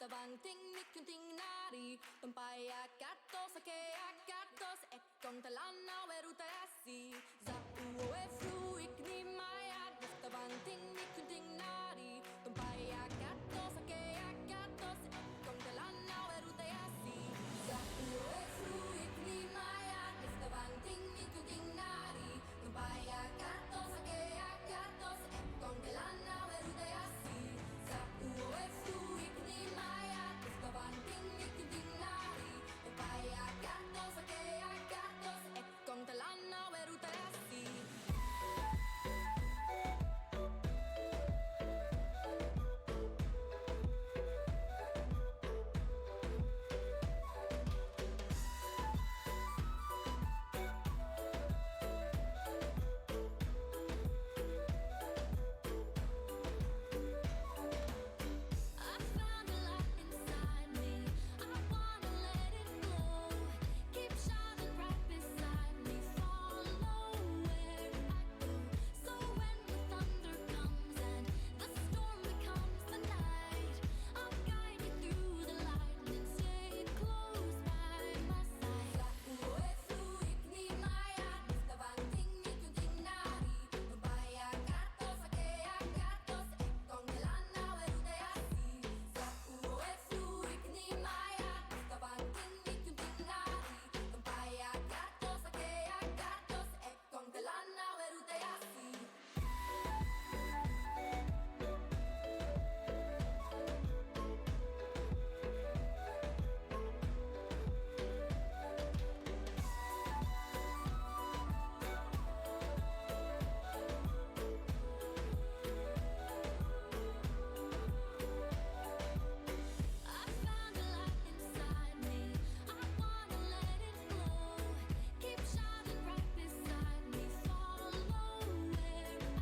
Avanting mikunting nari Tumpai akatos ake akatos Ekong talana werutasi Za uwe fruik ni maya Avanting mikunting nari Tumpai akatos ake akatos Ekong talana werutasi Za uwe fruik ni maya Avanting mikunting nari Tumpai akatos ake akatos Ekong talana werutasi Za uwe fruik ni maya Avanting mikunting nari Tumpai akatos ake akatos Ekong talana werutasi I found a light inside me. I wanna let it flow. Keep shining right beside me. Follow where I go. So when the thunder comes and the storm becomes the night, I'll guide you through the light and stay close by my side. Uwe fruik ni maya, Avanting mikunting nari. Tumpai akatos ake akatos, Ekong talana werutasi. Uwe fruik ni maya, Avanting mikunting nari. Tumpai akatos ake akatos, Ekong talana werutasi. I found a light inside me. I wanna let it flow. Keep shining right beside me. Follow where I go.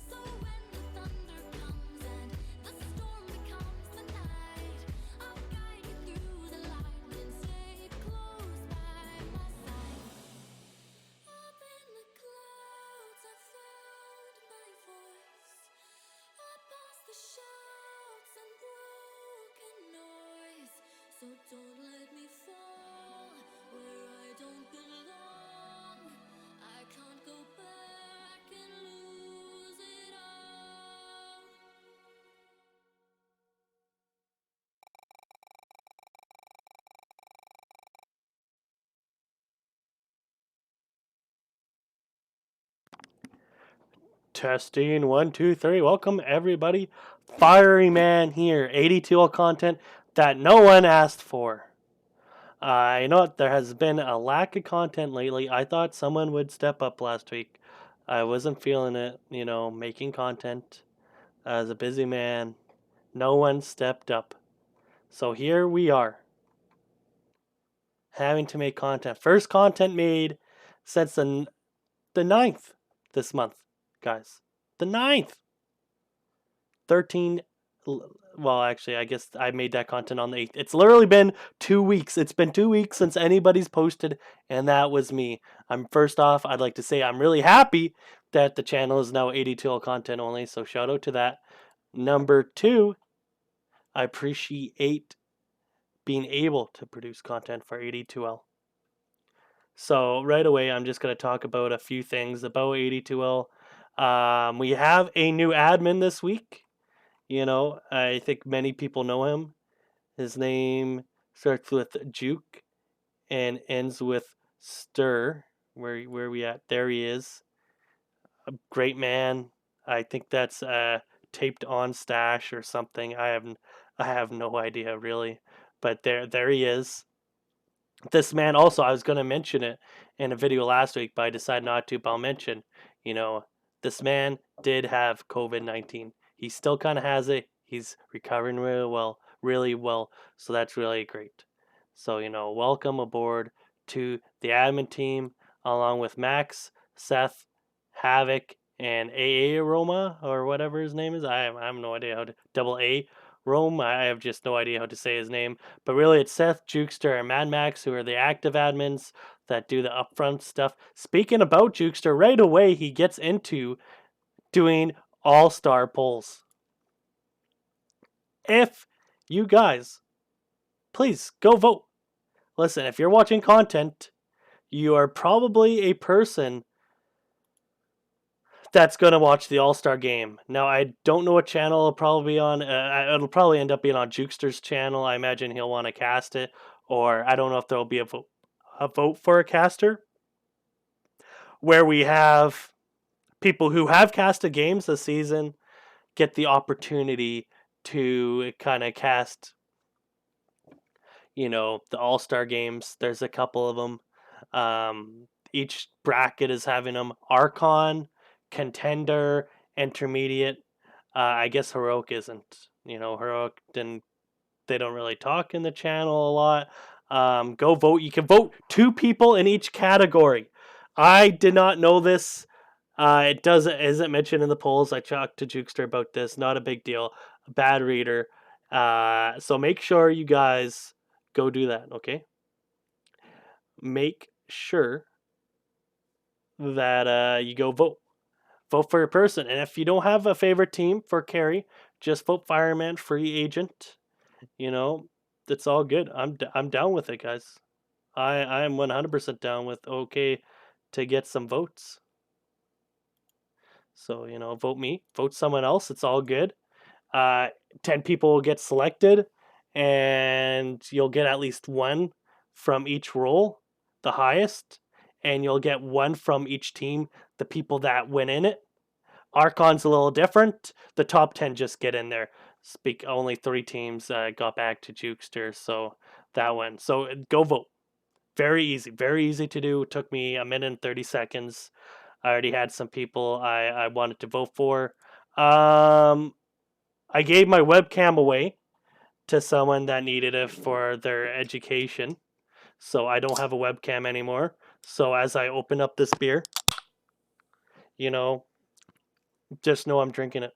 So when the thunder comes and the storm becomes the night, I'll guide you through the light and stay close by my side. Up in the clouds, I found my voice. Up past the shouts and broken noise. So don't let me fall where I don't belong. I can't go back and lose it all. Testing 1, 2, 3. Welcome everybody. Fireryman here. AD2L content that no one asked for. I know there has been a lack of content lately. I thought someone would step up last week. I wasn't feeling it, making content. As a busy man, no one stepped up. So here we are, having to make content. First content made since the 9th this month, guys. The 9th. 13 well, actually, I guess I made that content on the 8th. It's literally been 2 weeks. It's been 2 weeks since anybody's posted, and that was me. First off, I'd like to say I'm really happy that the channel is now AD2L content only, so shout out to that. Number 2, I appreciate being able to produce content for AD2L. So right away, I'm just going to talk about a few things about AD2L. We have a new admin this week. I think many people know him. His name starts with Juke and ends with Stir. Where we at? There he is. A great man. I think that's taped on stash or something. I have no idea really, but there he is. This man also, I was going to mention it in a video last week, but I decided not to. But I'll mention, this man did have COVID-19. He still kind of has it. He's recovering really well. So that's really great. So, welcome aboard to the admin team, along with Max, Seth, Havoc, and AA Roma, or whatever his name is. I have no idea how to, double A Rome. I have just no idea how to say his name. But really, it's Seth, Jukester, and Mad Max who are the active admins that do the upfront stuff. Speaking about Jukester, right away he gets into doing all-star polls. If you guys, please go vote. Listen, if you're watching content, you are probably a person that's going to watch the All-Star game. Now, I don't know what channel it'll probably be on. It'll probably end up being on Jukester's channel. I imagine he'll want to cast it. Or I don't know if there'll be a vote for a caster where we have people who have casted games this season get the opportunity to kind of cast, the All-Star games. There's a couple of them. Each bracket is having them Archon, Contender, Intermediate. I guess Heroic isn't. Heroic didn't. They don't really talk in the channel a lot. Go vote. You can vote 2 people in each category. I did not know this. It isn't mentioned in the polls. I talked to Jukester about this. Not a big deal. Bad reader. So make sure you guys go do that. Okay. Make sure that you go vote. Vote for your person. And if you don't have a favorite team for carry, just vote Fireman, free agent. That's all good. I'm down with it, guys. I am 100% down with okay to get some votes. So, vote me, vote someone else. It's all good. 10 people will get selected, and you'll get at least 1 from each role, the highest, and you'll get 1 from each team, the people that win in it. Archon's a little different. The top 10 just get in there. Only 3 teams got back to Jukester, so that one. So go vote. Very easy to do. It took me a minute and 30 seconds. I already had some people I wanted to vote for. I gave my webcam away to someone that needed it for their education. So I don't have a webcam anymore. So as I open up this beer, just know I'm drinking it.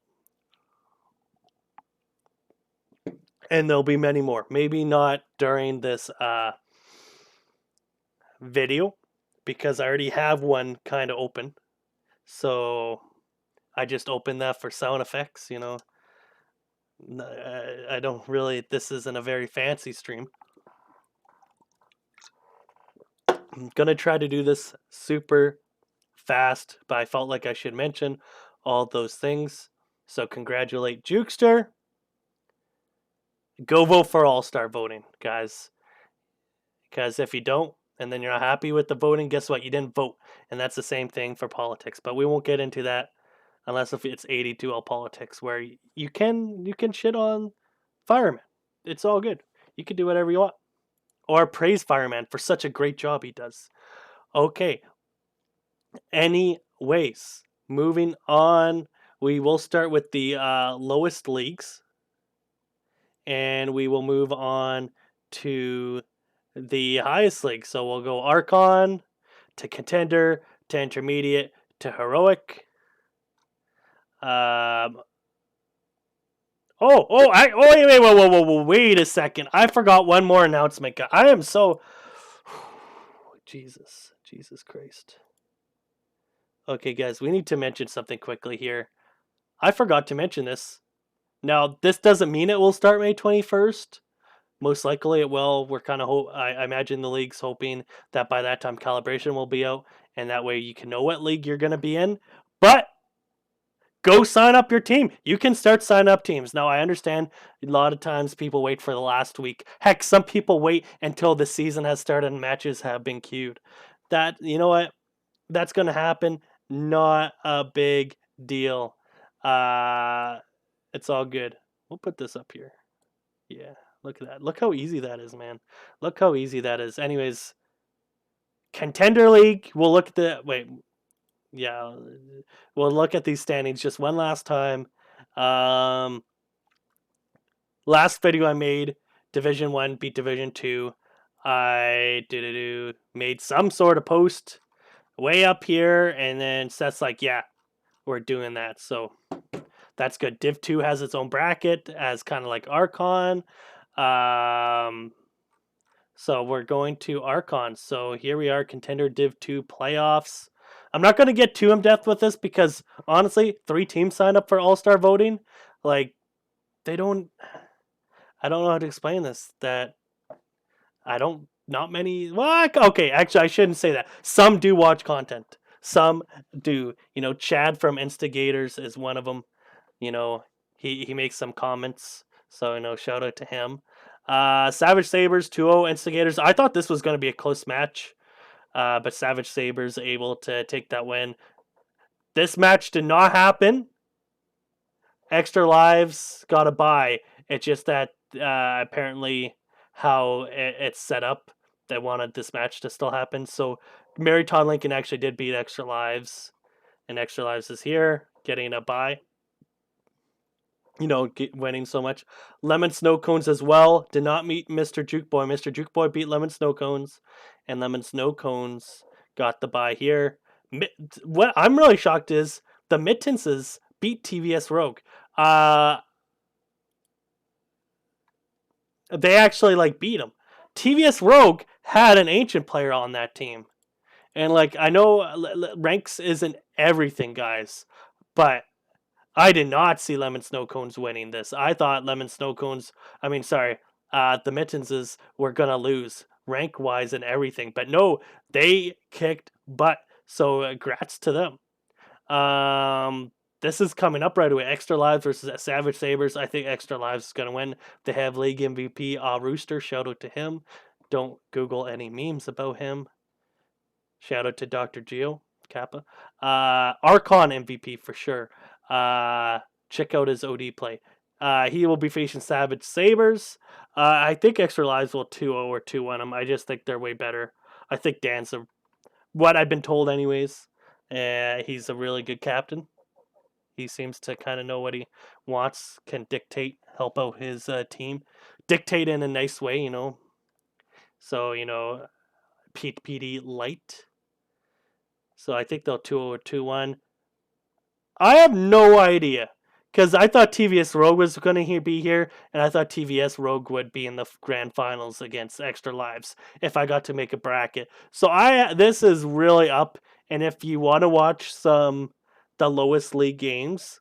And there'll be many more. Maybe not during this video, because I already have one kind of open. So I just opened that for sound effects, I don't really, this isn't a very fancy stream. I'm going to try to do this super fast, but I felt like I should mention all those things. So congratulate Jukester. Go vote for All-Star voting, guys. Because if you don't, and then you're not happy with the voting, guess what? You didn't vote. And that's the same thing for politics. But we won't get into that unless if it's AD2L politics, where you can shit on Fireman. It's all good. You can do whatever you want. Or praise Fireman for such a great job he does. Okay. Anyways, moving on. We will start with the lowest leagues. And we will move on to the highest league. So we'll go Archon to Contender to Intermediate to Heroic. Wait a second. I forgot one more announcement. I am so Jesus Christ. Okay, guys, we need to mention something quickly here. I forgot to mention this. Now, this doesn't mean it will start May 21st. Most likely it will. We're kind of I imagine the league's hoping that by that time calibration will be out, and that way you can know what league you're going to be in. But go sign up your team. You can start signing up teams. Now, I understand a lot of times people wait for the last week. Heck, some people wait until the season has started and matches have been queued. You know what? That's going to happen. Not a big deal. It's all good. We'll put this up here. Yeah, look at that. Look how easy that is, man. Look how easy that is. Anyways, Contender League. We'll look at we'll look at these standings just one last time. Last video I made, Division 1 beat Division 2. I made some sort of post way up here, and then Seth's like, yeah, we're doing that. So that's good. Div 2 has its own bracket as kind of like Archon. So we're going to Archon. So here we are, Contender Div 2 playoffs. I'm not going to get too in-depth with this because, honestly, 3 teams signed up for All-Star voting. Like, they don't... I don't know how to explain this. That I don't. Not many. Well, okay. Actually, I shouldn't say that. Some do watch content. Some do. Chad from Instigators is one of them. You know, he makes some comments. So shout out to him. Savage Sabers 2-0 Instigators. I thought this was going to be a close match. But Savage Sabers able to take that win. This match did not happen. Extra Lives got a bye. It's just that apparently how it's set up, they wanted this match to still happen. So Mary Todd Lincoln actually did beat Extra Lives, and Extra Lives is here getting a bye. Winning so much. Lemon Snow Cones as well did not meet Mr. Juke Boy. Mr. Juke Boy beat Lemon Snow Cones, and Lemon Snow Cones got the bye here. What I'm really shocked is the Mittenses beat TVS Rogue. They actually beat them. TVS Rogue had an ancient player on that team, and I know ranks isn't everything, guys, but I did not see Lemon Snow Cones winning this. I thought Lemon Snow Cones, the Mittenses were going to lose rank wise and everything. But no, they kicked butt. So congrats to them. This is coming up right away. Extra Lives versus Savage Sabers. I think Extra Lives is going to win. They have league MVP Rooster. Shout out to him. Don't Google any memes about him. Shout out to Dr. Geo Kappa. Archon MVP for sure. Check out his OD play. He will be facing Savage Sabers. I think Extra Lives will 2-0 or 2-1 him. I just think they're way better. I think Dan's what I've been told anyways. He's a really good captain. He seems to kind of know what he wants, can dictate, help out his team. Dictate in a nice way, So, PD light. So I think they'll 2-0 or 2-1. I have no idea. Because I thought TVS Rogue was going to be here, and I thought TVS Rogue would be in the grand finals against Extra Lives if I got to make a bracket. So this is really up, and if you want to watch the lowest league games,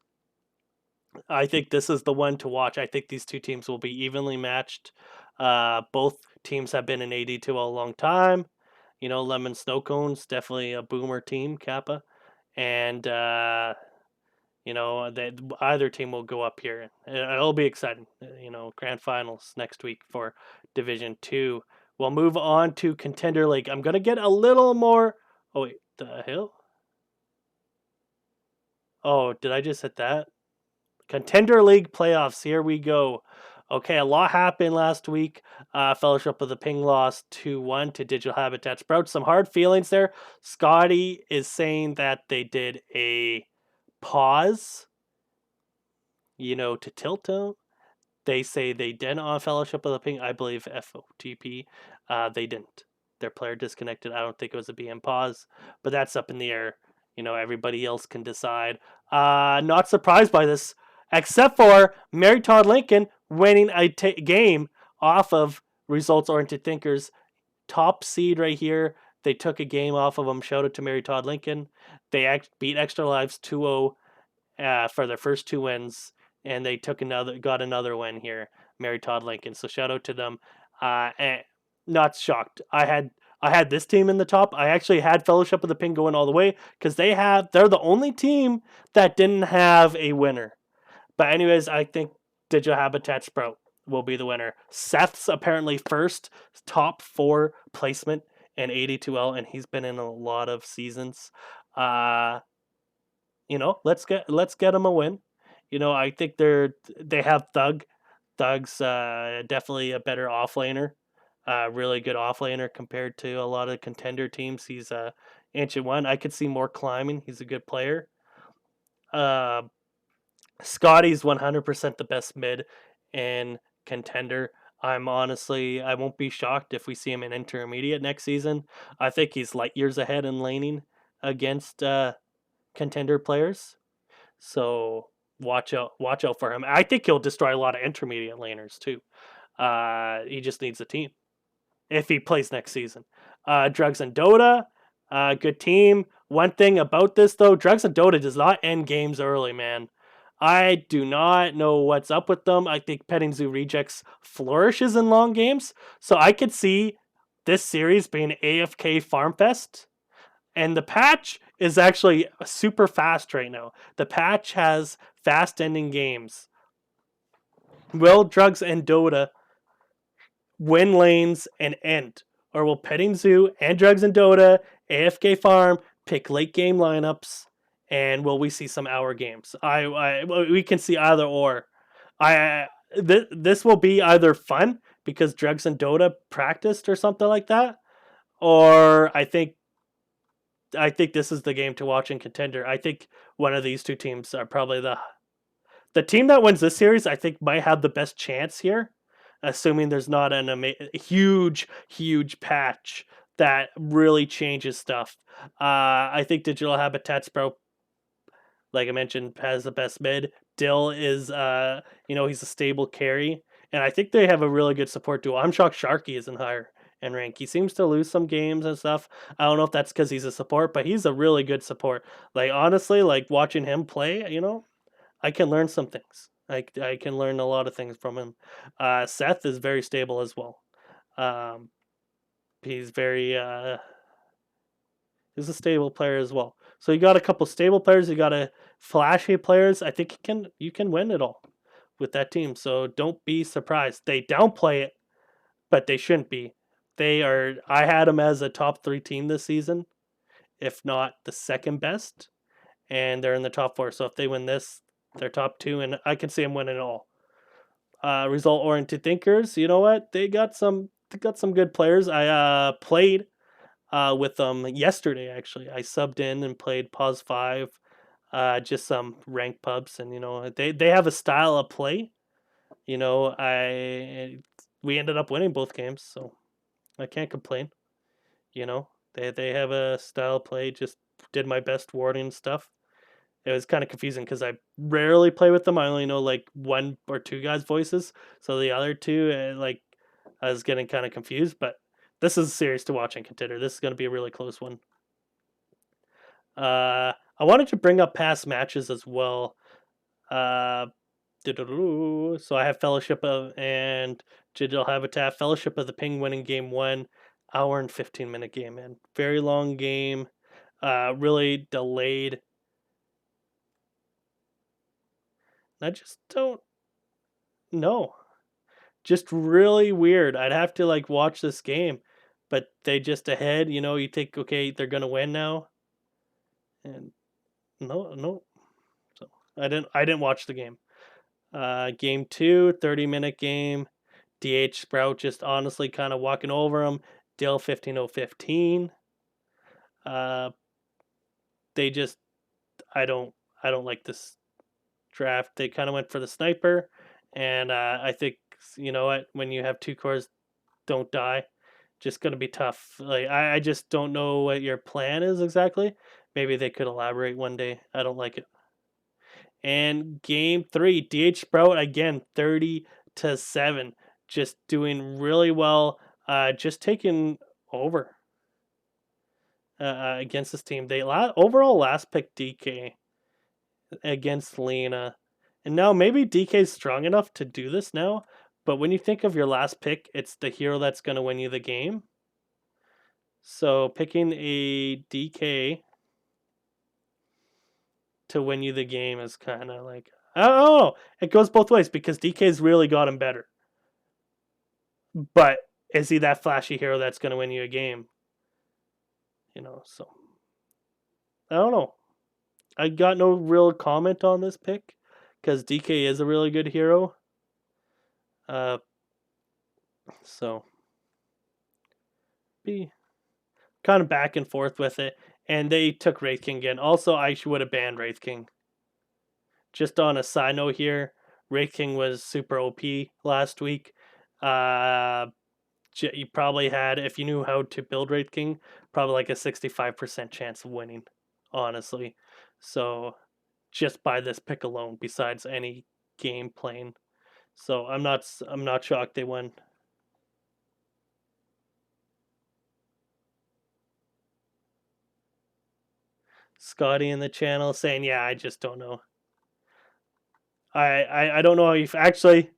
I think this is the one to watch. I think these two teams will be evenly matched. Both teams have been in AD2L a long time. Lemon Snow Cones, definitely a boomer team, Kappa. And either team will go up here. It'll be exciting. Grand finals next week for Division 2. We'll move on to Contender League. I'm going to get a little more... Oh, wait. The hell? Oh, did I just hit that? Contender League playoffs. Here we go. Okay, a lot happened last week. Fellowship of the Ping lost 2-1 to Digital Habitat Sprout. Some hard feelings there. Scotty is saying that they did a pause, to tilt them. They say they did on Fellowship of the Ping. I believe FOTP. They didn't. Their player disconnected. I don't think it was a BM pause, but that's up in the air. Everybody else can decide. Not surprised by this, except for Mary Todd Lincoln winning a game off of Results Oriented Thinkers. Top seed right here. They took a game off of them. Shout out to Mary Todd Lincoln. They beat Extra Lives 2-0 for their first two wins, and they got another win here, Mary Todd Lincoln. So shout out to them. And not shocked. I had this team in the top. I actually had Fellowship of the Ping going all the way because they're the only team that didn't have a winner. But anyways, I think Digital Habitat Sprout will be the winner. Seth's apparently first top 4 placement in AD2L, and he's been in a lot of seasons. Let's get him a win. I think they have Thug. Thug's definitely a better offlaner. Really good offlaner compared to a lot of contender teams. He's a ancient one. I could see more climbing. He's a good player. Scotty's 100% the best mid in contender. I won't be shocked if we see him in intermediate next season. I think he's light years ahead in laning against contender players. So watch out for him. I think he'll destroy a lot of intermediate laners too. He just needs a team if he plays next season. Drugs and Dota, good team. One thing about this though, Drugs and Dota does not end games early, man. I do not know what's up with them. I think Petting Zoo Rejects flourishes in long games, so I could see this series being AFK Farm Fest. And the patch is actually super fast right now. The patch has fast ending games. Will Drugs and Dota win lanes and end? Or will Petting Zoo and Drugs and Dota, AFK Farm, pick late game lineups? And will we see some hour games? We can see either or. This will be either fun because Drugs and Dota practiced or something like that, or I think this is the game to watch in Contender. I think one of these two teams are probably the team that wins this series. I think might have the best chance here, assuming there's not huge patch that really changes stuff. I think Digital Habitats, bro, like I mentioned, has the best mid. Dill is, he's a stable carry, and I think they have a really good support duo. I'm shocked Sharky isn't higher in rank. He seems to lose some games and stuff. I don't know if that's because he's a support, but he's a really good support. Like honestly, like watching him play, I can learn some things. I can learn a lot of things from him. Seth is very stable as well. Um, he's very he's a stable player as well. So you got a couple stable players, you got a flashy players. I think you can win it all with that team. So don't be surprised. They downplay it, but they shouldn't be. They are. I had them as a top 3 team this season, if not the second best, and they're in the top 4. So if they win this, they're top 2, and I can see them winning it all. Result oriented thinkers. You know what? They got some good players. I played with them yesterday. Actually, I subbed in and played Pause 5, just some ranked pubs, and they have a style of play. I we ended up winning both games, so I can't complain. They have a style of play. Just did my best warding stuff. It was kind of confusing because I rarely play with them. I only know like one or two guys' voices, so the other two, I was getting kind of confused. But this is a series to watch and consider. This is going to be a really close one. I wanted to bring up past matches as well. Uh, so I have Fellowship of and Digital Habitat. Fellowship of the Ping winning game 1 hour and 15-minute game, man. Very long game. Really delayed. I just don't know. Just really weird. I'd have to like watch this game, but they just ahead. You think okay, they're gonna win now, and no, no. So I didn't watch the game. Game 2, 30-minute game. DH Sprout just honestly kind of walking over him. Dill 15-0-15. Uh, they just I don't like this draft. They kind of went for the sniper, and I think you know what when you have 2 cores, don't die. Just gonna be tough. Like I just don't know what your plan is exactly. Maybe they could elaborate one day. I don't like it. And game 3, DH Sprout again, 30-7, just doing really well. Just taking over against this team. They overall last pick DK against Lena, and now maybe DK's strong enough to do this now. But when you think of your last pick, it's the hero that's going to win you the game. So picking a DK to win you the game is kind of like I don't know. It goes both ways because DK's really got him better. But is he that flashy hero that's going to win you a game? So I don't know. I got no real comment on this pick because DK is a really good hero. Uh, so be kind of back and forth with it. And they took Wraith King again. Also, I would have banned Wraith King. Just on a side note here, Wraith King was super OP last week. You probably had, if you knew how to build Wraith King, probably like a 65% chance of winning, honestly. So just by this pick alone, besides any game playing. So I'm not shocked they won. Scotty in the channel saying, yeah, I just don't know. I don't know if actually,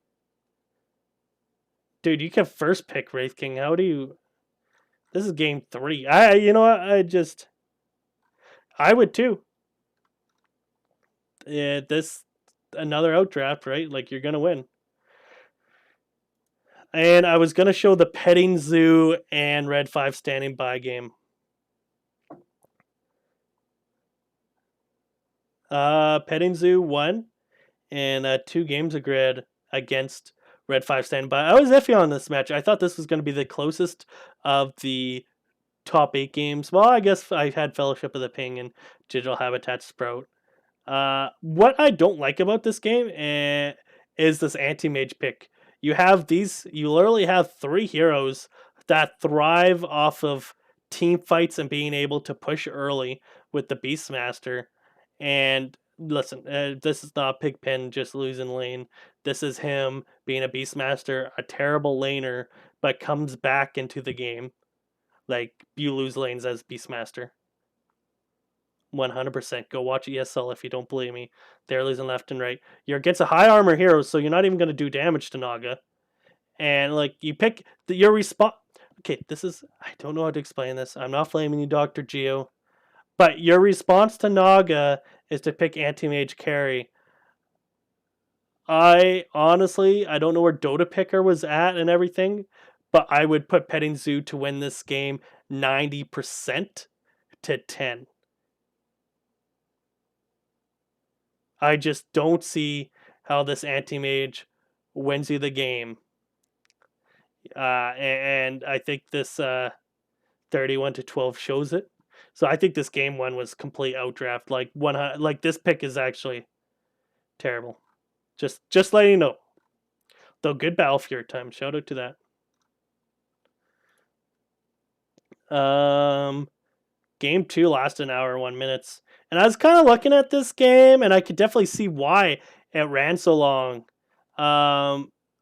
dude, you can first pick Wraith King. How do you? This is game 3. You know what? I would too. Yeah, this another outdraft, right? Like you're gonna win. And I was gonna show the petting zoo and red 5 standing by game. Petting zoo won, and 2 games of grid against red 5 standing by. I was iffy on this match. I thought this was going to be the closest of the top 8 games. Well, I guess I had Fellowship of the Ping and Digital Habitat Sprout. What I don't like about this game is this anti-mage pick. You literally have 3 heroes that thrive off of team fights and being able to push early with the Beastmaster. And listen, this is not Pigpen just losing lane. This is him being a Beastmaster, a terrible laner, but comes back into the game. Like, you lose lanes as Beastmaster. 100%. Go watch ESL if you don't believe me. They're losing left and right. You're against a high armor hero, so you're not even going to do damage to Naga. And like you pick your response. Okay, this is I don't know how to explain this. I'm not blaming you, Dr. Geo, but your response to Naga is to pick anti-mage carry. I don't know where Dota Picker was at and everything, but I would put Petting Zoo to win this game 90% to 10. I just don't see how this anti-mage wins you the game. And I think this 31-12 shows it. So I think this game 1 was complete outdraft. Like this pick is actually terrible. Just letting you know. Though good Battlefield time. Shout out to that. Game 2 lasted an hour and 1 minutes. And I was kind of looking at this game, and I could definitely see why it ran so long.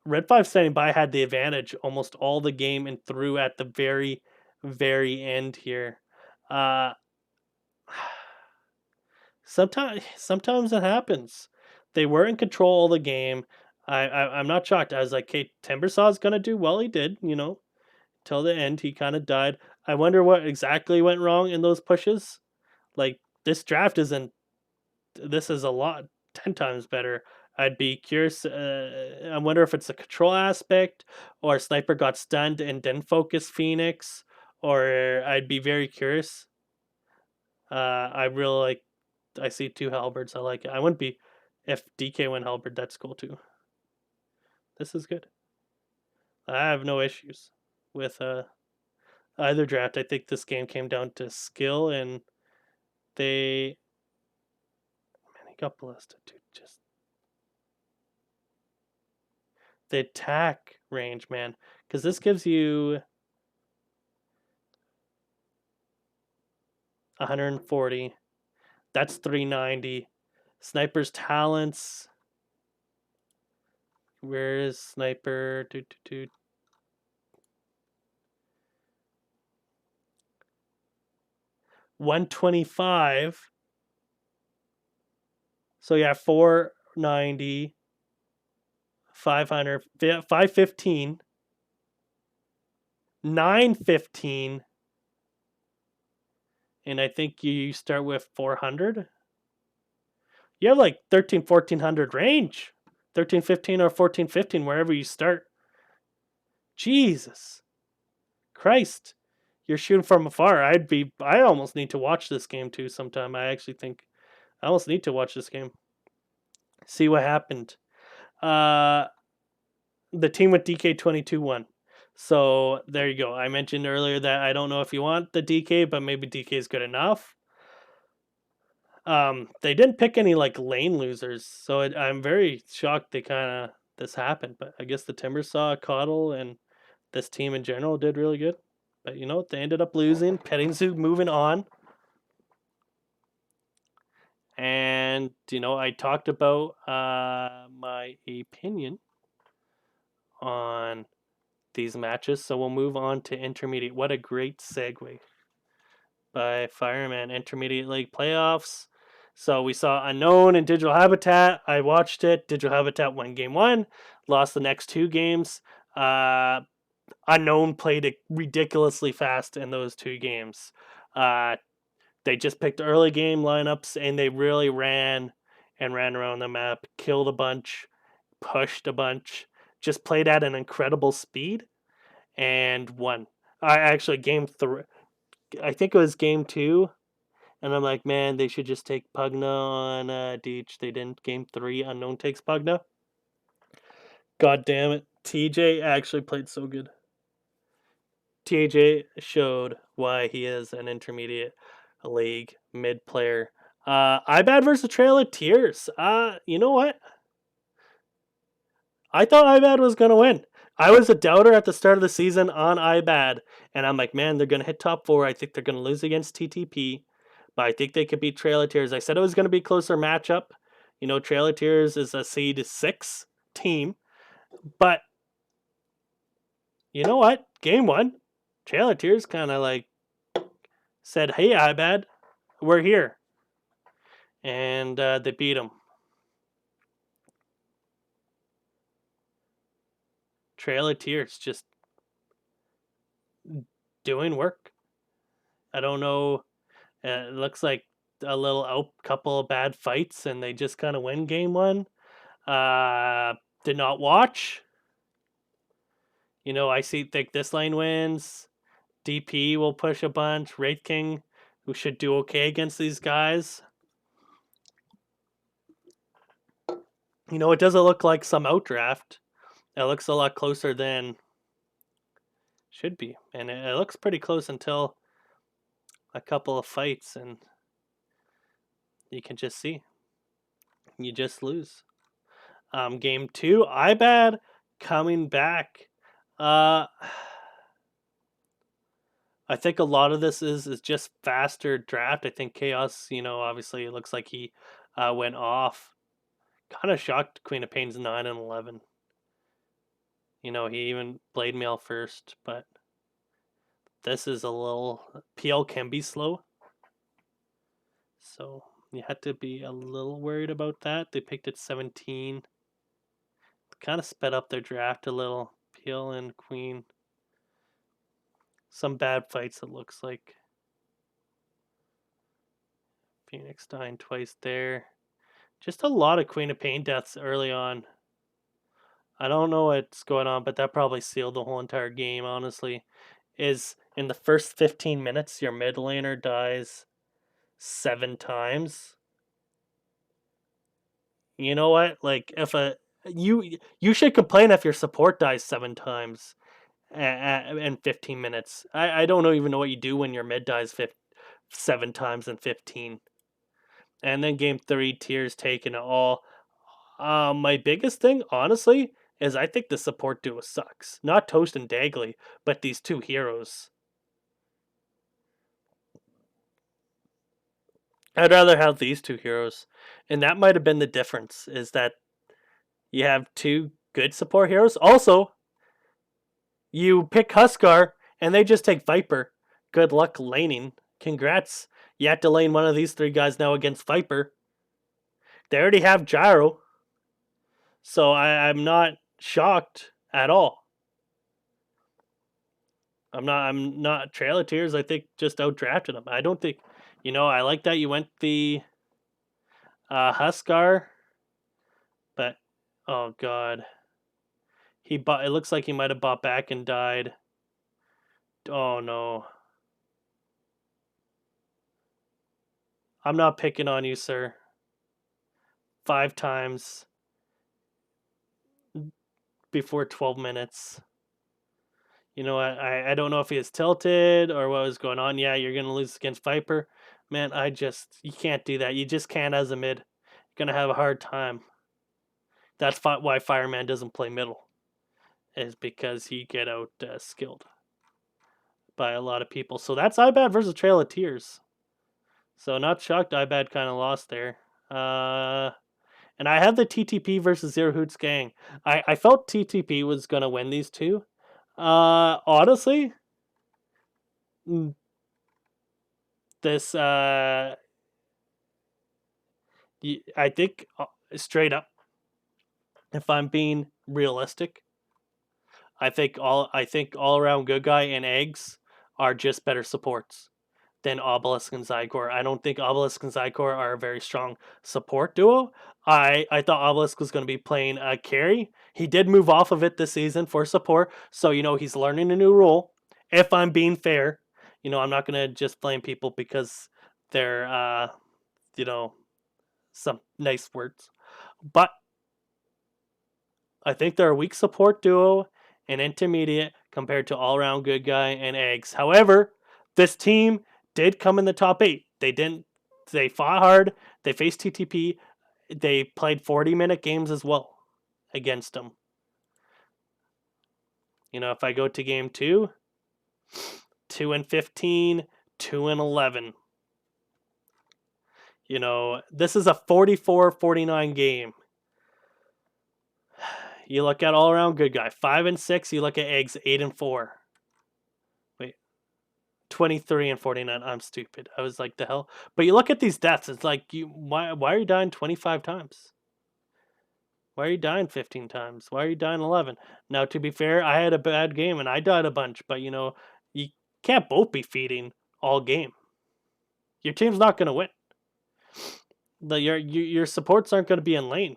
Red 5 standing by had the advantage almost all the game and through at the very, very end here. Uh, sometimes it happens. They were in control all the game. I'm not shocked. I was like, okay, Timbersaw's gonna do well. He did, till the end. He kind of died. I wonder what exactly went wrong in those pushes. Like this draft isn't. This is a lot 10 times better. I'd be curious. I wonder if it's a control aspect, or Sniper got stunned and didn't focus Phoenix, or I'd be very curious. I really like. I see 2 halberds. I like it. I wouldn't be if DK went halberd. That's cool too. This is good. I have no issues with either draft. I think this game came down to skill, and they man, he got blasted, dude. Just the attack range, man, because this gives you 140. That's 390. Sniper's talents. Where is Sniper? 125. So yeah, 490, 500, 515, 915, and I think you start with 400. You have like 1400 range. 1315 or 1415, wherever you start. Jesus Christ. You're shooting from afar. I almost need to watch this game too sometime. I actually think I almost need to watch this game. See what happened. The team with DK22 won. So there you go. I mentioned earlier that I don't know if you want the DK, but maybe DK is good enough. They didn't pick any like lane losers, so I'm very shocked this happened. But I guess the Timbersaw, Coddle, and this team in general did really good. But you know what? They ended up losing. Petting Zoo moving on. And I talked about my opinion on these matches, so we'll move on to intermediate. What a great segue by Fireman. Intermediate League playoffs. So we saw Unknown and Digital Habitat. I watched it. Digital Habitat won game one, lost the next two games. Unknown played it ridiculously fast in those two games. They just picked early game lineups and they really ran and ran around the map, killed a bunch, pushed a bunch, just played at an incredible speed and won. I actually game three. I think it was game two, and I'm like, man, they should just take Pugna on Deech. They didn't. Game three, Unknown takes Pugna. God damn it, TJ actually played so good. TJ showed why he is an intermediate league mid player. IBAD versus Trail of Tears. You know what? I thought IBAD was gonna win. I was a doubter at the start of the season on IBAD, and I'm like, man, they're gonna hit top four. I think they're gonna lose against TTP, but I think they could beat Trail of Tears. I said it was gonna be a closer matchup. You know, Trail of Tears is a seed 6 team, but you know what? Game one, Trail of Tears kind of like said, "Hey, IBAD, we're here," and they beat them. Trail of Tears just doing work. I don't know. It looks like a little couple of bad fights, and they just kind of win game one. Did not watch. You know, I think this lane wins. DP will push a bunch. Wraith King, who should do okay against these guys. You know, it doesn't look like some outdraft. It looks a lot closer than should be, and it looks pretty close until a couple of fights, and you can just see you just lose. Game two, IBAD coming back. Uh, I think a lot of this is just faster draft. I think Chaos, you know, obviously it looks like he went off. Kind of shocked Queen of Pain's 9 and 11. You know, he even played Mail first, but this is a little. PL can be slow. So you had to be a little worried about that. They picked at 17. Kind of sped up their draft a little. PL and Queen. Some bad fights, it looks like. Phoenix dying twice there. Just a lot of Queen of Pain deaths early on. I don't know what's going on, but that probably sealed the whole entire game, honestly. Is in the first 15 minutes, your mid laner dies 7 times. You know what? Like, if you should complain if your support dies 7 times in 15 minutes. I don't even know what you do when your mid dies 7 times in 15. And then game 3, Tears taking it all. My biggest thing, honestly, is I think the support duo sucks. Not Toast and Dagley, but these two heroes. I'd rather have these two heroes. And that might have been the difference, is that you have two good support heroes. Also, you pick Huskar and they just take Viper. Good luck laning. Congrats. You have to lane one of these three guys now against Viper. They already have Gyro. So I'm not shocked at all. I'm not Trail of Tears, I think just outdrafted him. I don't think I like that you went the Huskar, but oh god. It looks like he might have bought back and died. Oh no. I'm not picking on you, sir. 5 times before 12 minutes. You know what? I don't know if he was tilted or what was going on. Yeah, you're going to lose against Viper. Man, you can't do that. You just can't as a mid. You're going to have a hard time. That's why Fireman doesn't play middle. Is because he get out skilled by a lot of people. So that's IBAD versus Trail of Tears. So not shocked IBAD kind of lost there. And I have the TTP versus Zero Hoots Gang. I felt TTP was going to win these two. Honestly, this I think straight up, if I'm being realistic, I think all around good guy and eggs are just better supports than Obelisk and Zygor. I don't think Obelisk and Zygor are a very strong support duo. I thought Obelisk was going to be playing a carry. He did move off of it this season for support, so he's learning a new role. If I'm being fair, I'm not going to just blame people because they're you know some nice words, but I think they're a weak support duo and intermediate compared to all around good guy and eggs. However, this team did come in the top 8. They didn't they fought hard, they faced TTP, they played 40-minute games as well against them. If I go to game 2, 2-15, 2-11. This is a 44-49 game. You look at all around good guy, 5-6. You look at eggs, 8-4. Wait, 23-49. I'm stupid. I was like, the hell. But you look at these deaths. It's like, why are you dying 25 times? Why are you dying 15 times? Why are you dying 11? Now, to be fair, I had a bad game and I died a bunch. But you can't both be feeding all game. Your team's not going to win. Your supports aren't going to be in lane.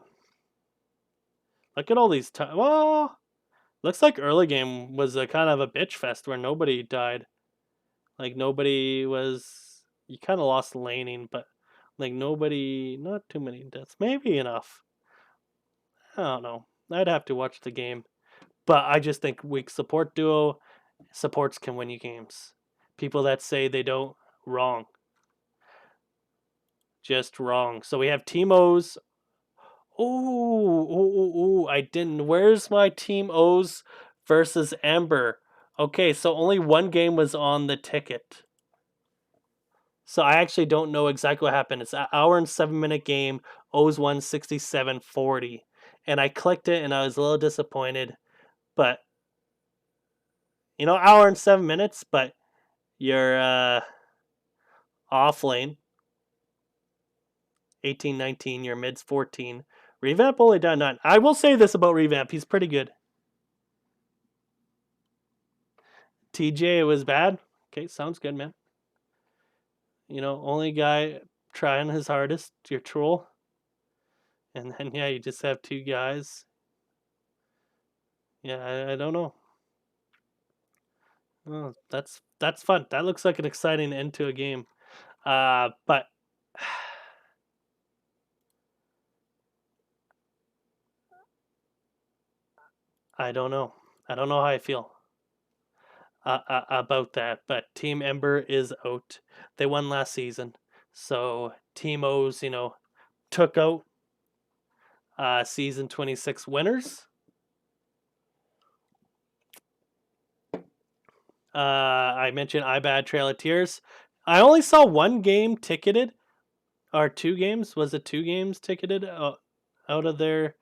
Look at all these times. Well, looks like early game was a kind of a bitch fest where nobody died. Like nobody was. You kind of lost laning, but like nobody, not too many deaths. Maybe enough. I don't know. I'd have to watch the game, but I just think weak support duo supports can win you games. People that say they don't, wrong. Just wrong. So we have Team O's. Ooh, I didn't. Where's my Team O's versus Ember? Okay, so only one game was on the ticket. So I actually don't know exactly what happened. It's an hour and 7-minute game. O's won 67-40. And I clicked it and I was a little disappointed. But, hour and 7 minutes, but you're off lane. 18-19, your mid's 14. Revamp only down 9. I will say this about Revamp. He's pretty good. TJ was bad. Okay, sounds good, man. Only guy trying his hardest. Your troll. And then, yeah, you just have 2 guys. Yeah, I don't know. Oh, that's fun. That looks like an exciting end to a game. But I don't know. I don't know how I feel about that. But Team Ember is out. They won last season, so Team O's, took out season 26 winners. I mentioned iBad Trail of Tears. I only saw one game ticketed, or 2 games. Was it 2 games ticketed out of their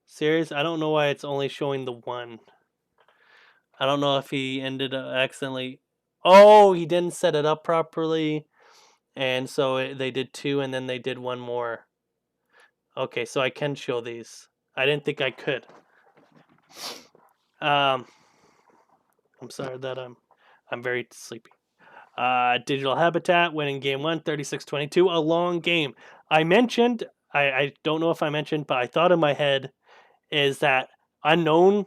series? I don't know why it's only showing the one. I don't know if he ended up accidentally. Oh, he didn't set it up properly, and so they did 2, and then they did one more. Okay, so I can show these. I didn't think I could. I'm sorry that I'm very sleepy. Digital Habitat winning game 1, 36-22, a long game. I mentioned, I don't know if I mentioned, but I thought in my head is that Unknown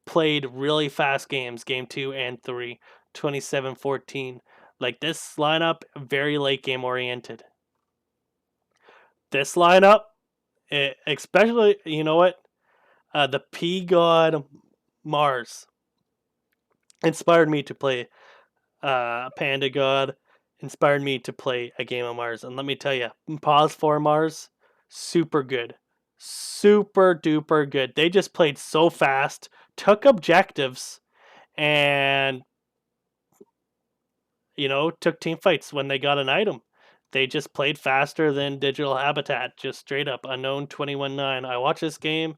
played really fast games, game 2 and 3, 27-14. Like this lineup, very late game oriented. This lineup, especially, you know what? The P God Mars inspired me to play Panda God, inspired me to play a game of Mars. And let me tell you, Pause for Mars, super good. Super duper good. They just played so fast, took objectives, and, took team fights when they got an item. They just played faster than Digital Habitat, just straight up. Unknown 21-9. I watched this game.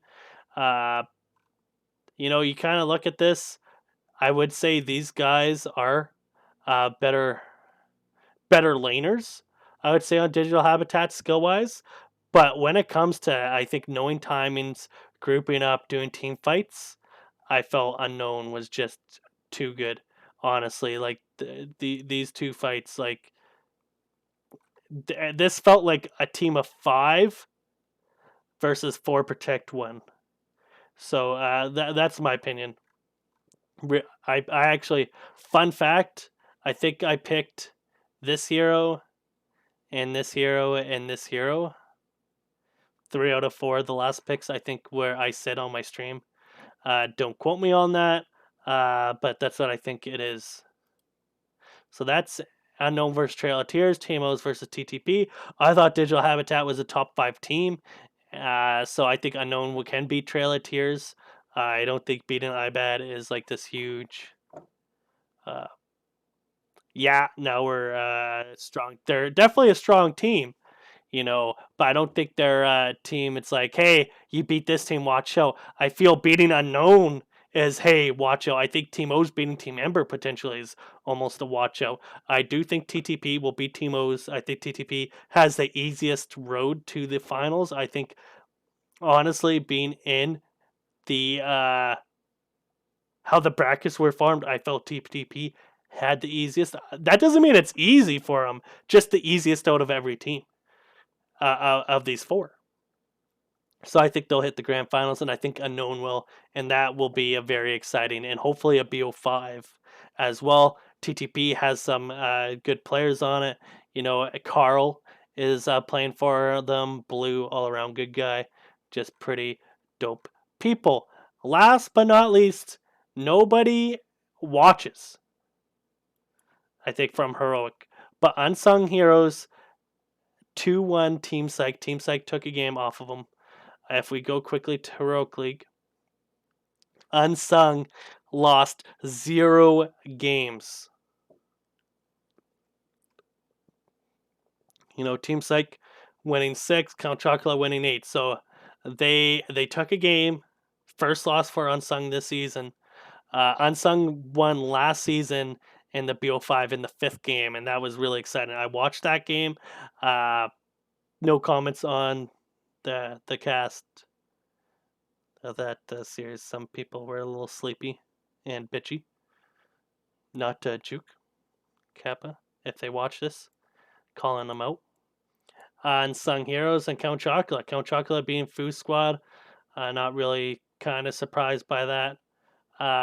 You kind of look at this. I would say these guys are better laners, I would say, on Digital Habitat skill wise. But when it comes to, I think, knowing timings, grouping up, doing team fights, I felt Unknown was just too good. Honestly, like these two fights, like this felt like a team of five versus four protect one. So that's my opinion. I actually, fun fact, I think I picked this hero and this hero and this hero. 3 out of 4 the last picks, I think, where I said on my stream. Don't quote me on that, but that's what I think it is. So that's Unknown versus Trail of Tears, TMOs versus TTP. I thought Digital Habitat was a top 5 team, so I think Unknown can beat Trail of Tears. I don't think beating IBAD is like this huge. Uh, yeah, now we're strong. They're definitely a strong team, but I don't think they're a team. It's like, hey, you beat this team, watch out. I feel beating Unknown is, hey, watch out. I think Team O's beating Team Ember potentially is almost a watch out. I do think TTP will beat Team O's. I think TTP has the easiest road to the finals. I think, honestly, being in the how the brackets were formed, I felt TTP had the easiest. That doesn't mean it's easy for them, just the easiest out of every team of these four. So I think they'll hit the grand finals, and I think Unknown will, and that will be a very exciting and hopefully a BO5 as well. TTP has some good players on it. Carl is playing for them. Blue, all around good guy, just pretty dope people. Last but not least, nobody watches. I think from Heroic, but Unsung Heroes 2-1 Team Psych. Team Psych took a game off of them. If we go quickly to Heroic League, Unsung lost 0 games. Team Psych winning 6, Count Chocula winning 8. So they took a game. First loss for Unsung this season. Unsung won last season in the BO5 in the 5th game, and that was really exciting. I watched that game. No comments on the cast of that series. Some people were a little sleepy and bitchy. Not Juke Kappa, if they watch this, calling them out. Unsung Heroes and Count Chocula. Count Chocula being Foo Squad. Not really kind of surprised by that.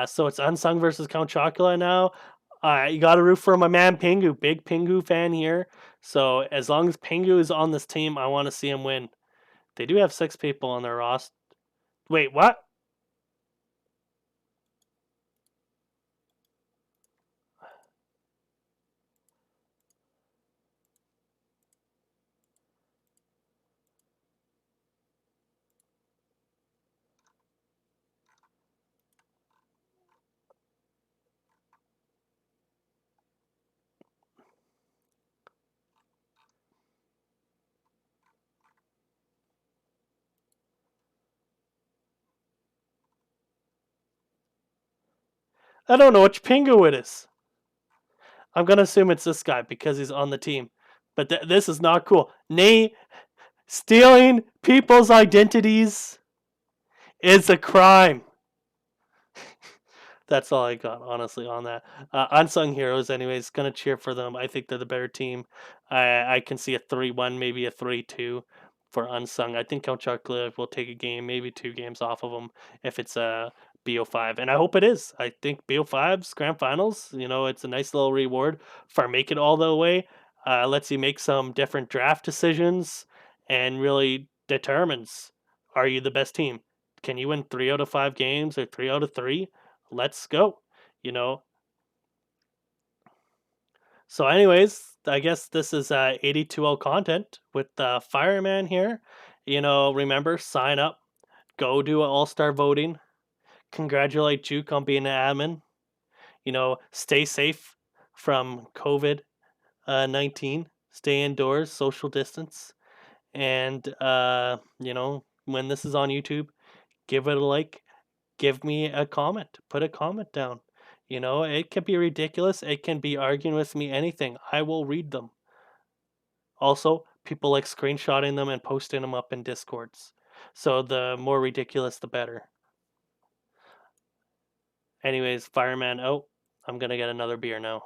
So it's Unsung versus Count Chocula now. You got to root for my man Pingu. Big Pingu fan here. So as long as Pingu is on this team, I want to see him win. They do have 6 people on their roster. Wait, what? I don't know which Pingu it is. I'm gonna assume it's this guy because he's on the team. But this is not cool. Nay, stealing people's identities is a crime. That's all I got, honestly, on that. Unsung Heroes, anyways, gonna cheer for them. I think they're the better team. I can see a 3-1, maybe a 3-2 for Unsung. I think Count Chocula will take a game, maybe 2 games off of them if it's a BO5, and I hope it is. I think BO5's grand finals, it's a nice little reward for make it all the way. Lets you make some different draft decisions and really determines, are you the best team? Can you win 3 out of 5 games or 3 out of 3? Let's go. You know. So, anyways, I guess this is AD2L content with Fireman here. Remember, sign up, go do all-star voting. Congratulate Juke on being an admin. Stay safe from COVID 19. Stay indoors, social distance, and when this is on YouTube, give it a like, give me a comment, put a comment down. It can be ridiculous, it can be arguing with me, anything. I will read them. Also, people like screenshotting them and posting them up in Discords. So the more ridiculous, the better. Anyways, Fireman, oh, I'm gonna get another beer now.